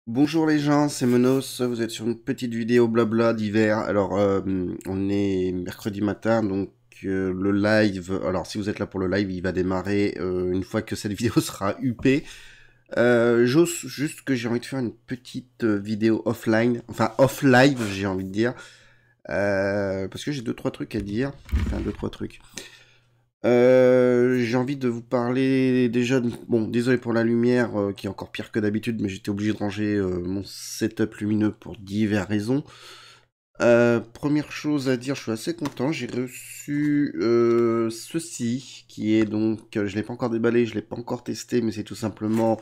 Bonjour les gens, c'est Menos, vous êtes sur une petite vidéo blabla d'hiver. Alors, on est mercredi matin, donc le live, alors si vous êtes là pour le live, il va démarrer une fois que cette vidéo sera upée. J'ose juste que j'ai envie de faire une petite vidéo offline, enfin off-live j'ai envie de dire, parce que j'ai deux trois trucs à dire, enfin deux trois trucs. J'ai envie de vous parler déjà. Bon, désolé pour la lumière qui est encore pire que d'habitude, mais j'étais obligé de ranger mon setup lumineux pour diverses raisons. Première chose à dire, je suis assez content. J'ai reçu ceci qui est donc, je l'ai pas encore déballé, je l'ai pas encore testé, mais c'est tout simplement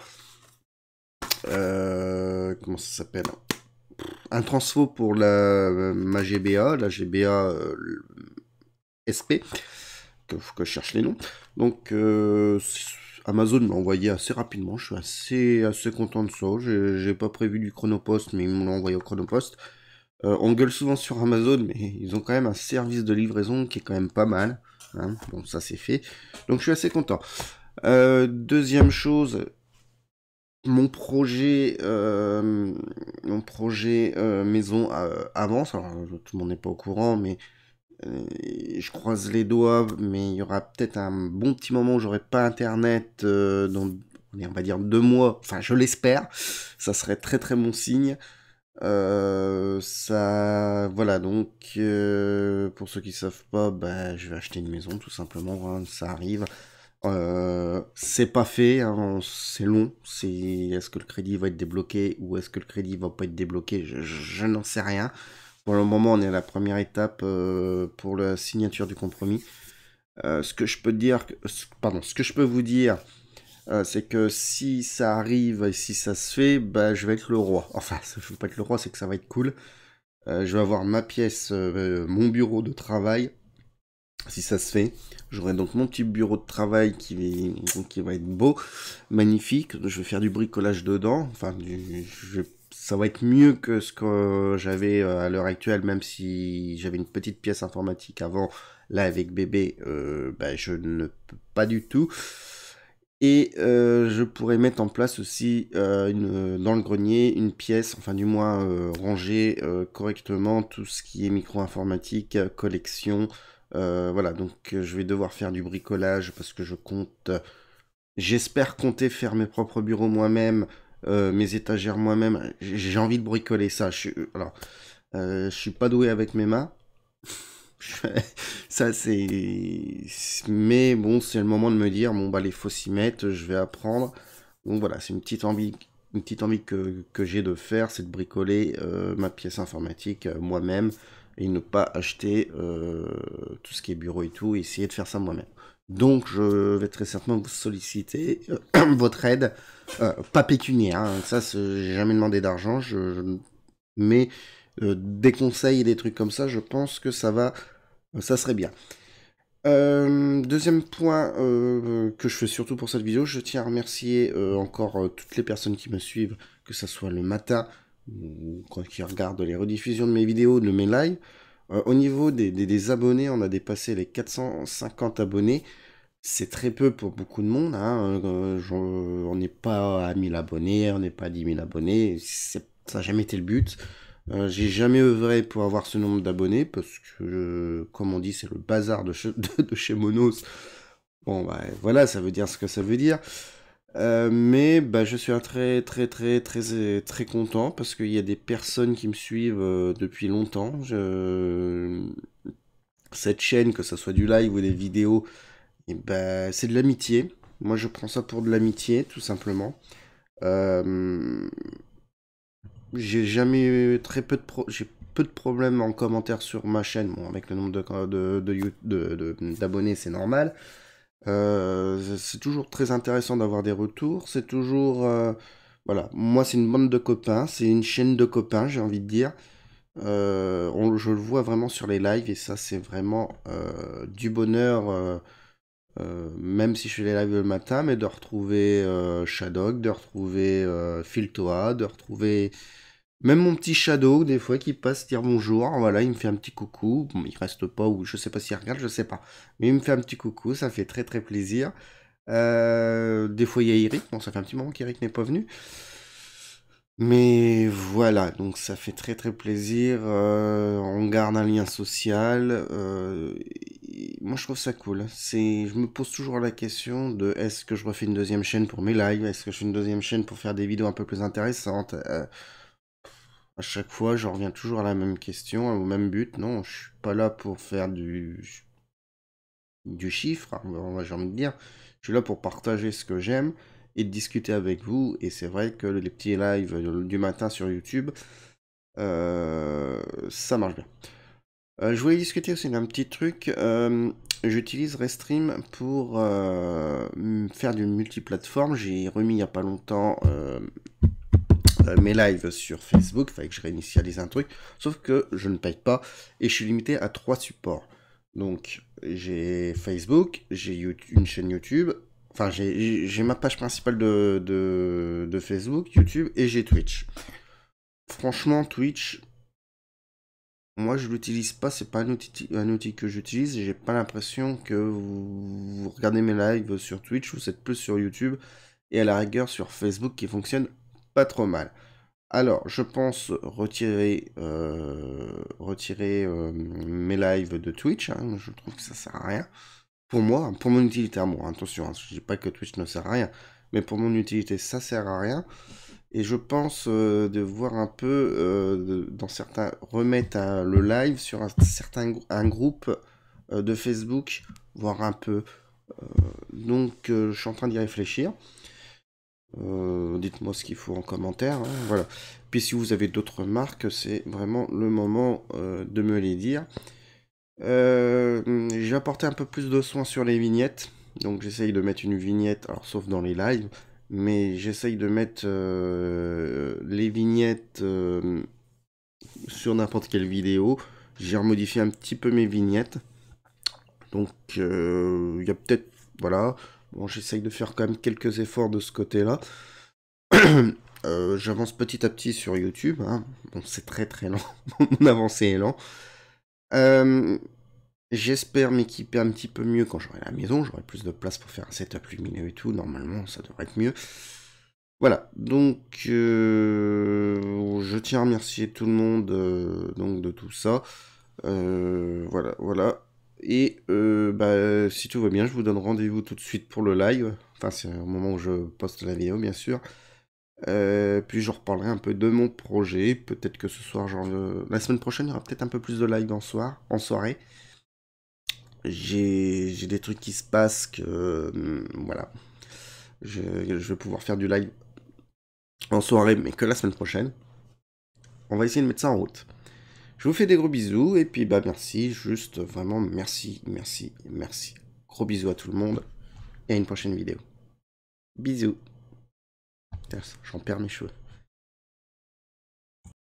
comment ça s'appelle? Un transfo pour ma GBA, la GBA SP. Que je cherche les noms. Donc Amazon m'a envoyé assez rapidement, je suis assez content de ça. J'ai pas prévu du Chronopost, mais ils m'ont envoyé au Chronopost. On gueule souvent sur Amazon, mais ils ont quand même un service de livraison qui est quand même pas mal. Hein. Bon, ça c'est fait. Donc je suis assez content. Deuxième chose, mon projet maison avance. Alors tout le monde n'est pas au courant, mais je croise les doigts, mais il y aura peut-être un bon petit moment où j'aurai pas internet dans, allez, on va dire 2 mois. Enfin, je l'espère. Ça serait très très bon signe. Ça, voilà. Donc, pour ceux qui savent pas, bah, je vais acheter une maison tout simplement. Hein, ça arrive. C'est pas fait. Hein, c'est long. Est-ce que le crédit va être débloqué ou est-ce que le crédit va pas être débloqué? Je n'en sais rien. Pour le moment, on est à la première étape pour la signature du compromis. Ce que je peux dire, pardon, ce que je peux vous dire, c'est que si ça arrive et si ça se fait, bah, je vais être le roi. Enfin, je ne veux pas être le roi, c'est que ça va être cool. Je vais avoir ma pièce, mon bureau de travail, si ça se fait. J'aurai donc mon petit bureau de travail qui va être beau, magnifique. Je vais faire du bricolage dedans. Enfin, ça va être mieux que ce que j'avais à l'heure actuelle, même si j'avais une petite pièce informatique avant. Là, avec bébé, bah, je ne peux pas du tout. Et je pourrais mettre en place aussi dans le grenier une pièce, enfin du moins ranger correctement tout ce qui est micro-informatique, collection. Voilà, donc je vais devoir faire du bricolage parce que j'espère compter faire mes propres bureaux moi-même, mes étagères moi-même. J'ai envie de bricoler ça. Je suis pas doué avec mes mains. Ça, Mais bon, c'est le moment de me dire, bon, bah, il faut s'y mettre, je vais apprendre. Donc voilà, c'est une petite envie que j'ai de faire, c'est de bricoler ma pièce informatique moi-même et ne pas acheter tout ce qui est bureau et tout, et essayer de faire ça moi-même. Donc, je vais très certainement vous solliciter votre aide, pas pécuniaire, hein, ça, j'ai jamais demandé d'argent, mais des conseils et des trucs comme ça, je pense que ça serait bien. Deuxième point que je fais surtout pour cette vidéo, je tiens à remercier encore toutes les personnes qui me suivent, que ce soit le matin ou quand ils regardent les rediffusions de mes vidéos, de mes lives. Au niveau des abonnés, on a dépassé les 450 abonnés. C'est très peu pour beaucoup de monde. Hein. On n'est pas à 1000 abonnés, on n'est pas à 10 000 abonnés. Ça n'a jamais été le but. J'ai jamais œuvré pour avoir ce nombre d'abonnés parce que, comme on dit, c'est le bazar de chez Monos. Bon, bah voilà, ça veut dire ce que ça veut dire. Mais bah, je suis un très très très très très content parce qu'il y a des personnes qui me suivent depuis longtemps. Cette chaîne, que ce soit du live ou des vidéos, et bah, c'est de l'amitié. Moi, je prends ça pour de l'amitié, tout simplement. Euh, J'ai jamais eu j'ai peu de problèmes en commentaire sur ma chaîne. Bon, avec le nombre d'abonnés, c'est normal. C'est toujours très intéressant d'avoir des retours. C'est toujours, voilà. Moi, c'est une bande de copains. C'est une chaîne de copains, j'ai envie de dire. Je le vois vraiment sur les lives et ça, c'est vraiment du bonheur. Même si je fais les lives le matin, mais de retrouver Shadog, de retrouver Filtoa, de retrouver même mon petit Shadow, des fois, qui passe dire bonjour, voilà, il me fait un petit coucou. Bon, il reste pas, ou je sais pas s'il regarde, je sais pas. Mais il me fait un petit coucou, ça fait très très plaisir. Des fois, il y a Eric. Bon, ça fait un petit moment qu'Eric n'est pas venu. Mais voilà, donc ça fait très très plaisir. On garde un lien social. Moi, je trouve ça cool. Je me pose toujours la question de est-ce que je refais une deuxième chaîne pour mes lives? Est-ce que je fais une deuxième chaîne pour faire des vidéos un peu plus intéressantes? À chaque fois, je reviens toujours à la même question, au même but. Non, je suis pas là pour faire du chiffre, hein, j'ai envie de dire. Je suis là pour partager ce que j'aime et de discuter avec vous. Et c'est vrai que les petits lives du matin sur YouTube, ça marche bien. Je voulais discuter aussi d'un petit truc. J'utilise Restream pour faire du multiplateforme. J'ai remis il n'y a pas longtemps mes lives sur Facebook. Il fallait que je réinitialise un truc. Sauf que je ne paye pas et je suis limité à 3 supports. Donc j'ai Facebook, j'ai une chaîne YouTube. Enfin, j'ai ma page principale de Facebook, YouTube et j'ai Twitch. Franchement, Twitch, moi, je l'utilise pas, c'est pas un outil que j'utilise. J'ai pas l'impression que vous regardez mes lives sur Twitch, vous êtes plus sur YouTube et à la rigueur sur Facebook qui fonctionne pas trop mal. Alors, je pense retirer mes lives de Twitch, hein. Je trouve que ça sert à rien. Pour moi, pour mon utilité à moi, attention, hein, je dis pas que Twitch ne sert à rien, mais pour mon utilité, ça sert à rien. Et je pense de voir un peu dans certains remettre le live sur un groupe de Facebook, voir un peu. Donc je suis en train d'y réfléchir. Dites-moi ce qu'il faut en commentaire, hein, voilà. Puis si vous avez d'autres remarques, c'est vraiment le moment de me les dire. J'ai apporté un peu plus de soin sur les vignettes. Donc j'essaye de mettre une vignette, alors sauf dans les lives, mais j'essaye de mettre les vignettes sur n'importe quelle vidéo. J'ai remodifié un petit peu mes vignettes. Donc il y a peut-être... Voilà. Bon, j'essaye de faire quand même quelques efforts de ce côté-là. J'avance petit à petit sur YouTube, hein. Bon, c'est très très lent. Mon avancée est lent. J'espère m'équiper un petit peu mieux quand j'aurai la maison. J'aurai plus de place pour faire un setup lumineux et tout. Normalement, ça devrait être mieux. Voilà, donc je tiens à remercier tout le monde donc de tout ça. Voilà, voilà. Et bah, si tout va bien, je vous donne rendez-vous tout de suite pour le live. Enfin, c'est au moment où je poste la vidéo, bien sûr. Puis je reparlerai un peu de mon projet. Peut-être que ce soir, genre la semaine prochaine, il y aura peut-être un peu plus de live en soirée. J'ai des trucs qui se passent que voilà. Je vais pouvoir faire du live en soirée, mais que la semaine prochaine. On va essayer de mettre ça en route. Je vous fais des gros bisous, et puis bah merci, juste vraiment merci, merci, merci. Gros bisous à tout le monde, et à une prochaine vidéo. Bisous. J'en perds mes cheveux.